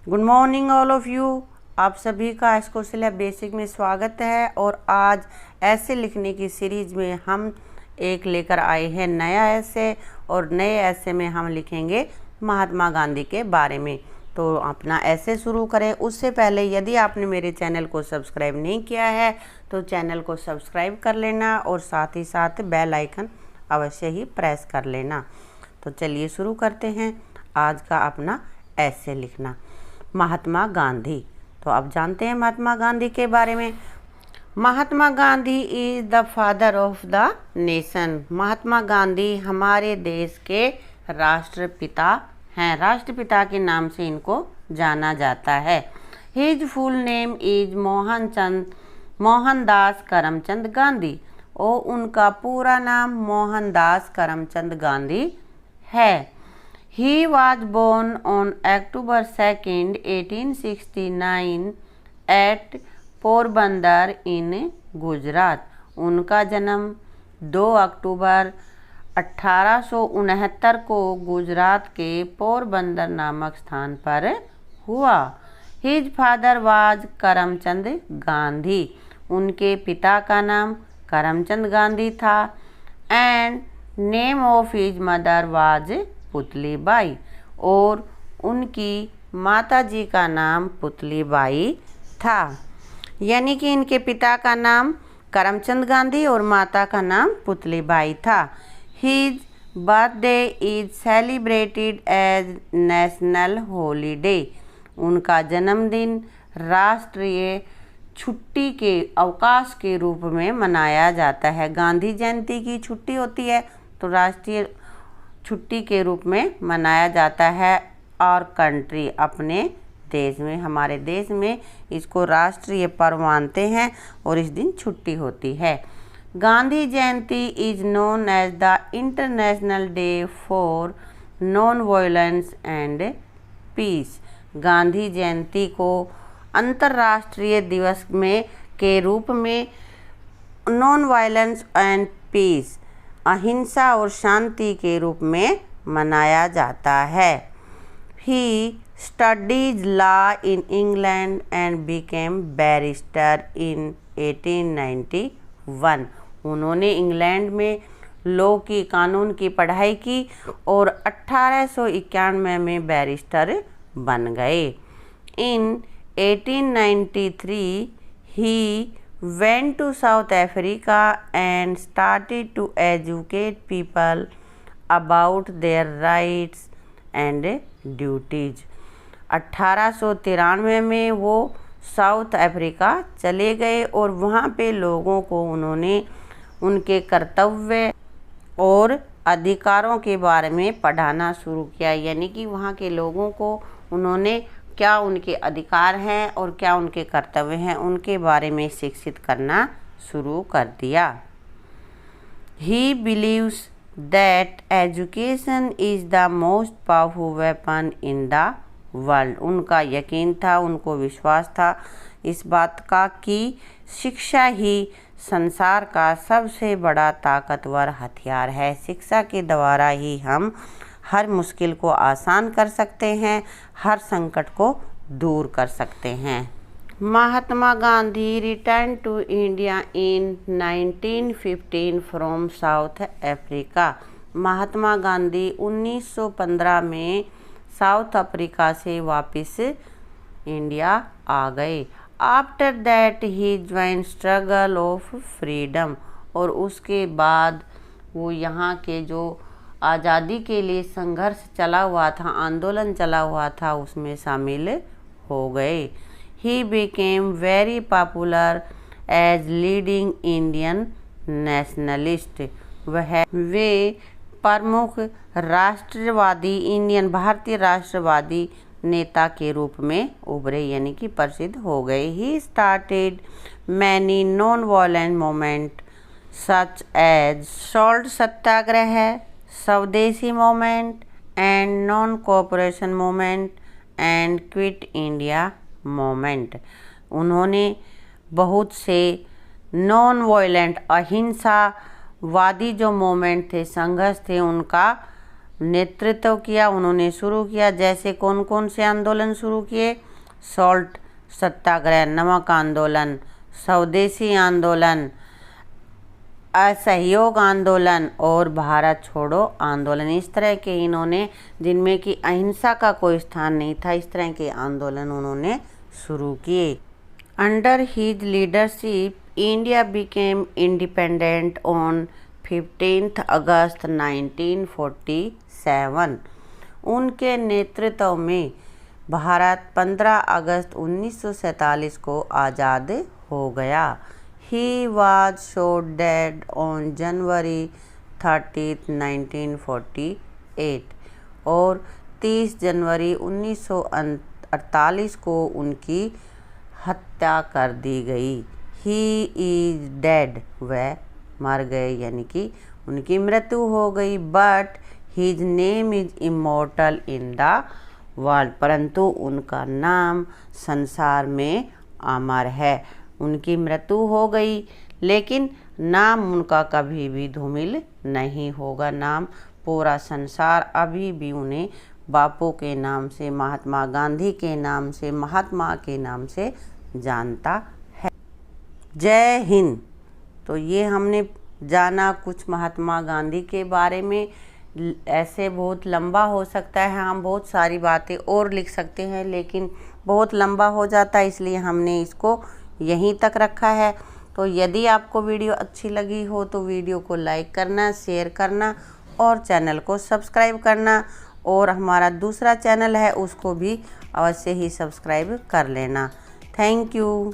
Good morning all of you. आप सभी का स्कूल बेसिक में स्वागत है। और आज ऐसे लिखने की सीरीज में हम एक लेकर आए हैं नया ऐसे, और नए ऐसे में हम लिखेंगे महात्मा गांधी के बारे में। तो अपना ऐसे शुरू करें उससे पहले यदि आपने मेरे चैनल को सब्सक्राइब नहीं किया है तो चैनल को सब्सक्राइब कर लेना और साथ ही साथ बेल आइकन अवश्य ही प्रेस कर लेना। तो चलिए शुरू करते हैं आज का अपना ऐसे लिखना। महात्मा गांधी। तो अब जानते हैं महात्मा गांधी के बारे में। Mahatma Gandhi is the father of the nation. Mahatma Gandhi हमारे देश के राष्ट्रपिता हैं। राष्ट्रपिता के नाम से इनको जाना जाता है। His full name is Mohandas Karamchand Gandhi. और उनका पूरा नाम मोहनदास करमचंद गांधी है। He was born on October 2nd, 1869 at Porbandar in Gujarat. उनका जन्म 2 अक्टूबर 1869 को गुजरात के पोरबंदर नामक स्थान पर हुआ। His father was Karamchand Gandhi. उनके पिता का नाम करमचंद गांधी था। And name of his mother was Putli Bai. और उनकी माता जी का नाम पुतली बाई था। यानी कि इनके पिता का नाम करमचंद गांधी और माता का नाम पुतली बाई था। His birthday is celebrated as national holiday. उनका जन्मदिन राष्ट्रीय छुट्टी के अवकाश के रूप में मनाया जाता है। गांधी जयंती की छुट्टी होती है तो राष्ट्रीय छुट्टी के रूप में मनाया जाता है। और कंट्री अपने देश में, हमारे देश में इसको राष्ट्रीय पर्व मानते हैं और इस दिन छुट्टी होती है। Gandhi Jayanti is known as the international day for non violence and peace. Gandhi Jayanti को अंतर्राष्ट्रीय दिवस में के रूप में नॉन वायलेंस एंड पीस, अहिंसा और शांति के रूप में मनाया जाता है। He studies law in England and became barrister in 1891। उन्होंने इंग्लैंड में लॉ की कानून की पढ़ाई की और 1891 में बैरिस्टर बन गए। इन 1893 ही went to South Africa and started to educate people about their rights and duties। 1893 में वो साउथ अफ्रीका चले गए और वहाँ पे लोगों को उन्होंने उनके कर्तव्य और अधिकारों के बारे में पढ़ाना शुरू किया। यानी कि वहाँ के लोगों को उन्होंने क्या उनके अधिकार हैं और क्या उनके कर्तव्य हैं उनके बारे में शिक्षित करना शुरू कर दिया। He believes that education is the most powerful weapon in the world. उनका यकीन था, उनको विश्वास था इस बात का कि शिक्षा ही संसार का सबसे बड़ा ताकतवर हथियार है। शिक्षा के द्वारा ही हम हर मुश्किल को आसान कर सकते हैं, हर संकट को दूर कर सकते हैं। Mahatma Gandhi return to India in 1915 from South Africa. Mahatma Gandhi 1915 में साउथ अफ्रीका से वापस इंडिया आ गए। After that he join struggle of freedom. और उसके बाद वो यहाँ के जो आज़ादी के लिए संघर्ष चला हुआ था, आंदोलन चला हुआ था, उसमें शामिल हो गए। He became very popular as leading Indian nationalist. वे प्रमुख राष्ट्रवादी इंडियन भारतीय राष्ट्रवादी नेता के रूप में उभरे, यानी कि प्रसिद्ध हो गए। He started many non violent movement such as salt Satyagraha, Swadeshi movement and non cooperation movement and quit India movement. उन्होंने बहुत से नॉन वायलेंट अहिंसावादी जो मूवमेंट थे, संघर्ष थे, उनका नेतृत्व किया, उन्होंने शुरू किया। जैसे कौन कौन से आंदोलन शुरू किए? सॉल्ट सत्याग्रह, नमक आंदोलन, स्वदेशी आंदोलन, असहयोग आंदोलन और भारत छोड़ो आंदोलन। इस तरह के इन्होंने, जिनमें कि अहिंसा का कोई स्थान नहीं था, इस तरह के आंदोलन उन्होंने शुरू किए। Under his leadership India became independent on 15 अगस्त 1947। उनके नेतृत्व में भारत 15 अगस्त 1947 को आज़ाद हो गया। He was shot dead on January 30, 1948 और 30 जनवरी 1948 को उनकी हत्या कर दी गई। He is dead, वह मर गए यानी कि उनकी मृत्यु हो गई। But his name is immortal in the world, परंतु उनका नाम संसार में अमर है। उनकी मृत्यु हो गई लेकिन नाम उनका कभी भी धूमिल नहीं होगा। नाम पूरा संसार अभी भी उन्हें बापू के नाम से, महात्मा गांधी के नाम से, महात्मा के नाम से जानता है। जय हिंद। तो ये हमने जाना कुछ महात्मा गांधी के बारे में। ऐसे बहुत लंबा हो सकता है, हम बहुत सारी बातें और लिख सकते हैं लेकिन बहुत लंबा हो जाता है, इसलिए हमने इसको यहीं तक रखा है। तो यदि आपको वीडियो अच्छी लगी हो तो वीडियो को लाइक करना, शेयर करना और चैनल को सब्सक्राइब करना, और हमारा दूसरा चैनल है उसको भी अवश्य ही सब्सक्राइब कर लेना। Thank you.